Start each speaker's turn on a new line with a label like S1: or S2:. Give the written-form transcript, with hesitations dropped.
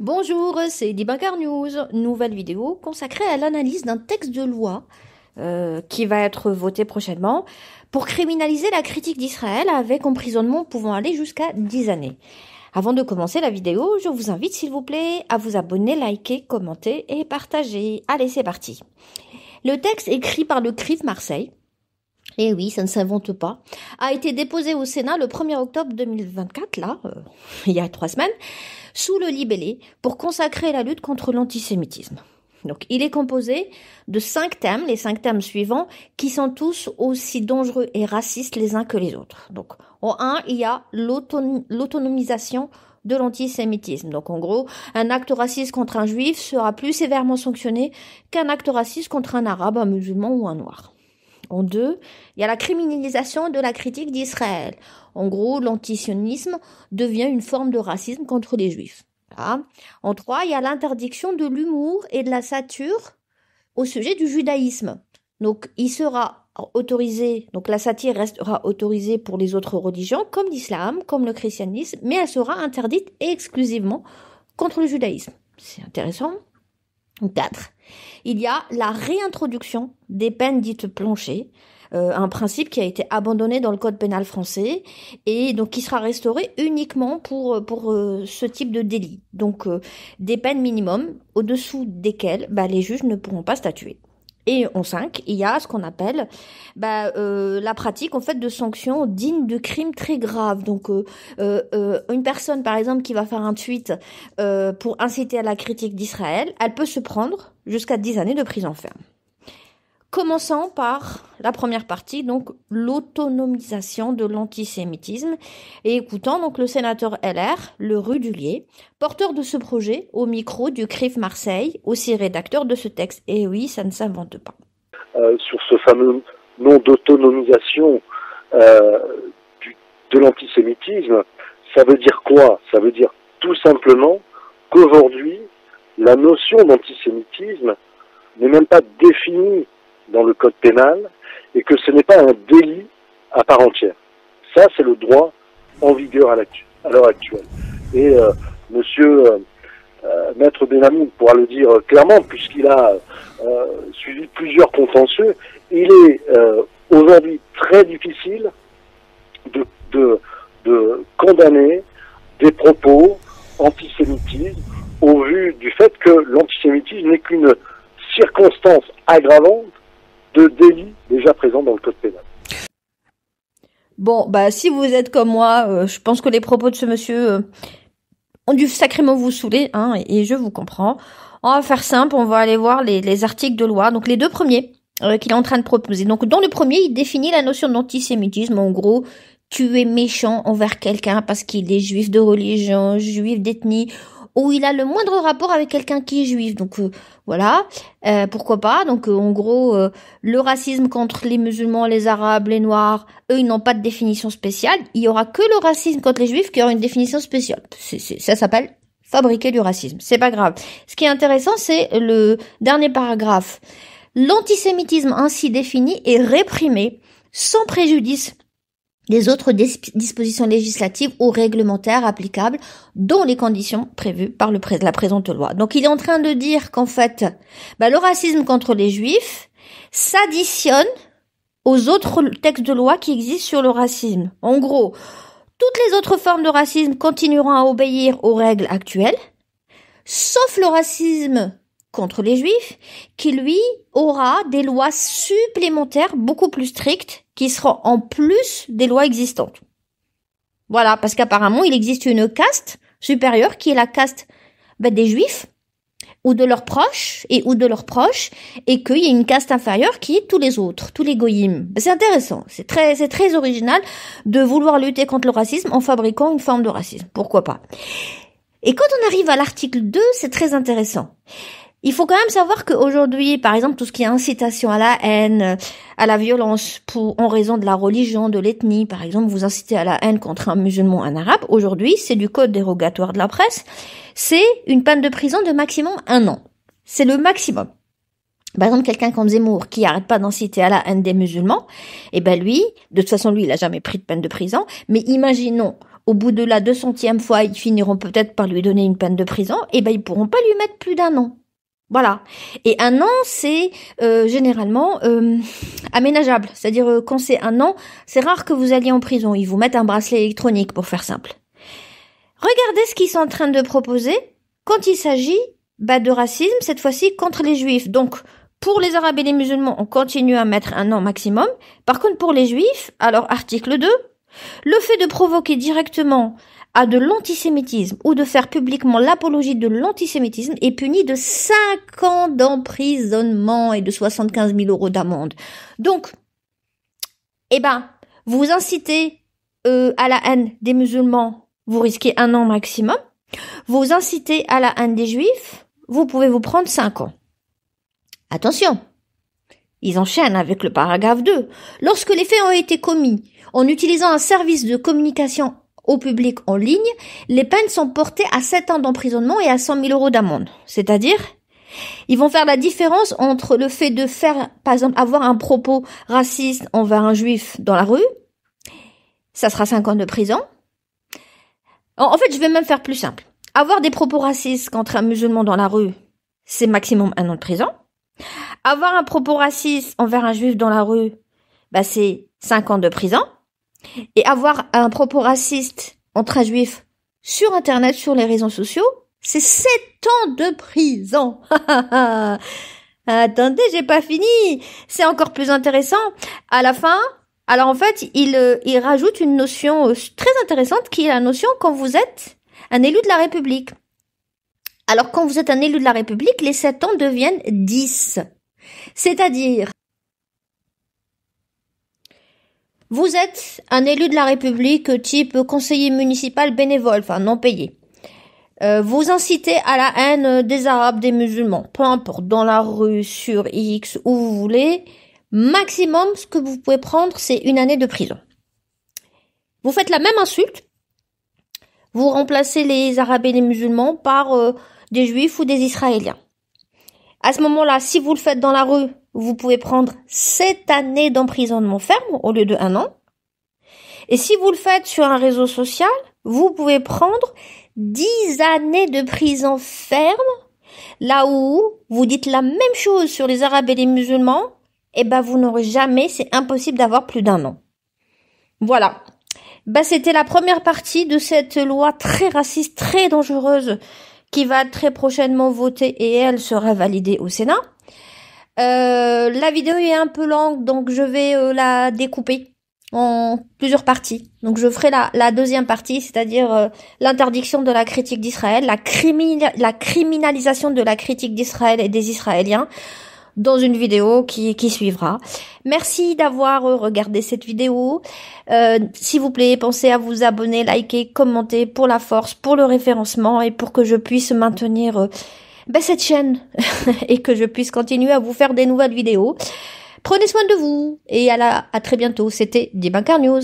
S1: Bonjour, c'est Debunker News, nouvelle vidéo consacrée à l'analyse d'un texte de loi qui va être voté prochainement pour criminaliser la critique d'Israël avec emprisonnement pouvant aller jusqu'à 10 années. Avant de commencer la vidéo, je vous invite s'il vous plaît à vous abonner, liker, commenter et partager. Allez, c'est parti. Le texte écrit par le CRIF Marseille, et oui, ça ne s'invente pas, a été déposé au Sénat le 1er octobre 2024, il y a 3 semaines, sous le libellé pour consacrer la lutte contre l'antisémitisme. Donc, il est composé de 5 thèmes, les 5 thèmes suivants, qui sont tous aussi dangereux et racistes les uns que les autres. Donc, en 1, il y a l'autonomisation de l'antisémitisme. Donc, en gros, un acte raciste contre un juif sera plus sévèrement sanctionné qu'un acte raciste contre un arabe, un musulman ou un noir. En 2, il y a la criminalisation de la critique d'Israël. En gros, l'antisionisme devient une forme de racisme contre les juifs. Voilà. En 3, il y a l'interdiction de l'humour et de la satire au sujet du judaïsme. Donc, il sera autorisé, donc la satire restera autorisée pour les autres religions, comme l'islam, comme le christianisme, mais elle sera interdite exclusivement contre le judaïsme. C'est intéressant. 4. Il y a la réintroduction des peines dites planchers, un principe qui a été abandonné dans le code pénal français et donc qui sera restauré uniquement pour ce type de délit. Donc des peines minimum au-dessous desquelles les juges ne pourront pas statuer. Et en 5, il y a ce qu'on appelle la pratique en fait de sanctions dignes de crimes très graves. Donc une personne par exemple qui va faire un tweet pour inciter à la critique d'Israël, elle peut se prendre jusqu'à 10 années de prison ferme. Commençons par la première partie, donc l'autonomisation de l'antisémitisme, et écoutons donc le sénateur LR, le Rudulier, porteur de ce projet au micro du CRIF Marseille, aussi rédacteur de ce texte. Et oui, ça ne s'invente pas.
S2: Sur ce fameux nom d'autonomisation de l'antisémitisme, ça veut dire quoi? Ça veut dire tout simplement qu'aujourd'hui, la notion d'antisémitisme n'est même pas définie dans le code pénal et que ce n'est pas un délit à part entière. Ça, c'est le droit en vigueur à l'heure actuelle. Et monsieur Maître Benhamou pourra le dire clairement, puisqu'il a suivi plusieurs contentieux, il est aujourd'hui très difficile de condamner des propos antisémitisme au vu du fait que l'antisémitisme n'est qu'une circonstance aggravante de délits déjà présents dans le code pénal.
S1: Bon, si vous êtes comme moi, je pense que les propos de ce monsieur ont dû sacrément vous saouler, et je vous comprends. On va faire simple, on va aller voir les articles de loi. Donc les deux premiers qu'il est en train de proposer. Donc dans le premier, il définit la notion d'antisémitisme. En gros, tu es méchant envers quelqu'un parce qu'il est juif de religion, juif d'ethnie, ou il a le moindre rapport avec quelqu'un qui est juif. Donc voilà, pourquoi pas. Donc en gros, le racisme contre les musulmans, les arabes, les noirs, eux, ils n'ont pas de définition spéciale. Il y aura que le racisme contre les juifs qui aura une définition spéciale. Ça s'appelle fabriquer du racisme. C'est pas grave. Ce qui est intéressant, c'est le dernier paragraphe. L'antisémitisme ainsi défini est réprimé sans préjudice des autres dispositions législatives ou réglementaires applicables dans les conditions prévues par la présente loi. Donc il est en train de dire qu'en fait, le racisme contre les juifs s'additionne aux autres textes de loi qui existent sur le racisme. En gros, toutes les autres formes de racisme continueront à obéir aux règles actuelles, sauf le racisme contre les juifs, qui lui aura des lois supplémentaires beaucoup plus strictes qui seront en plus des lois existantes. Voilà, parce qu'apparemment il existe une caste supérieure qui est la caste des juifs ou de leurs proches et qu'il y a une caste inférieure qui est tous les autres, tous les goyim. C'est intéressant, c'est très original de vouloir lutter contre le racisme en fabriquant une forme de racisme. Pourquoi pas? Et quand on arrive à l'article 2, c'est très intéressant. Il faut quand même savoir qu'aujourd'hui, par exemple, tout ce qui est incitation à la haine, à la violence en raison de la religion, de l'ethnie, par exemple, vous incitez à la haine contre un musulman, un arabe, aujourd'hui, c'est du code dérogatoire de la presse, c'est une peine de prison de maximum 1 an. C'est le maximum. Par exemple, quelqu'un comme Zemmour, qui arrête pas d'inciter à la haine des musulmans, lui, de toute façon, lui, il a jamais pris de peine de prison, mais imaginons, au bout de la 200e fois, ils finiront peut-être par lui donner une peine de prison, et ben ils pourront pas lui mettre plus d'1 an. Voilà. Et 1 an, c'est généralement aménageable. C'est-à-dire quand c'est 1 an, c'est rare que vous alliez en prison. Ils vous mettent un bracelet électronique pour faire simple. Regardez ce qu'ils sont en train de proposer quand il s'agit de racisme, cette fois-ci contre les juifs. Donc, pour les arabes et les musulmans, on continue à mettre 1 an maximum. Par contre, pour les juifs, alors article 2, le fait de provoquer directement à de l'antisémitisme ou de faire publiquement l'apologie de l'antisémitisme est puni de 5 ans d'emprisonnement et de 75 000 € d'amende. Donc, vous incitez à la haine des musulmans, vous risquez 1 an maximum. Vous incitez à la haine des juifs, vous pouvez vous prendre 5 ans. Attention, ils enchaînent avec le paragraphe 2. Lorsque les faits ont été commis en utilisant un service de communication au public en ligne, les peines sont portées à 7 ans d'emprisonnement et à 100 000 € d'amende. C'est-à-dire, ils vont faire la différence entre le fait de faire, par exemple, avoir un propos raciste envers un juif dans la rue, ça sera 5 ans de prison. En fait, je vais même faire plus simple. Avoir des propos racistes contre un musulman dans la rue, c'est maximum 1 an de prison. Avoir un propos raciste envers un juif dans la rue, c'est 5 ans de prison. Et avoir un propos raciste entre un juif sur Internet, sur les réseaux sociaux, c'est 7 ans de prison. Attendez, j'ai pas fini. C'est encore plus intéressant. À la fin, alors en fait, il rajoute une notion très intéressante qui est la notion quand vous êtes un élu de la République. Alors quand vous êtes un élu de la République, les 7 ans deviennent 10. C'est-à-dire, vous êtes un élu de la République type conseiller municipal bénévole, enfin non payé. Vous incitez à la haine des Arabes, des musulmans, peu importe, dans la rue, sur X, où vous voulez. Maximum, ce que vous pouvez prendre, c'est 1 année de prison. Vous faites la même insulte. Vous remplacez les Arabes et les musulmans par des Juifs ou des Israéliens. À ce moment-là, si vous le faites dans la rue, vous pouvez prendre 7 années d'emprisonnement ferme au lieu de 1 an. Et si vous le faites sur un réseau social, vous pouvez prendre 10 années de prison ferme. Là où vous dites la même chose sur les Arabes et les musulmans, vous n'aurez jamais, c'est impossible d'avoir plus d'1 an. Voilà. C'était la première partie de cette loi très raciste, très dangereuse, qui va très prochainement voter et elle sera validée au Sénat. La vidéo est un peu longue, donc je vais la découper en plusieurs parties. Donc je ferai la deuxième partie, c'est-à-dire l'interdiction de la critique d'Israël, la criminalisation de la critique d'Israël et des Israéliens, dans une vidéo qui suivra. Merci d'avoir regardé cette vidéo. S'il vous plaît, pensez à vous abonner, liker, commenter pour la force, pour le référencement et pour que je puisse maintenir cette chaîne et que je puisse continuer à vous faire des nouvelles vidéos. Prenez soin de vous et à très bientôt. C'était Debunker News.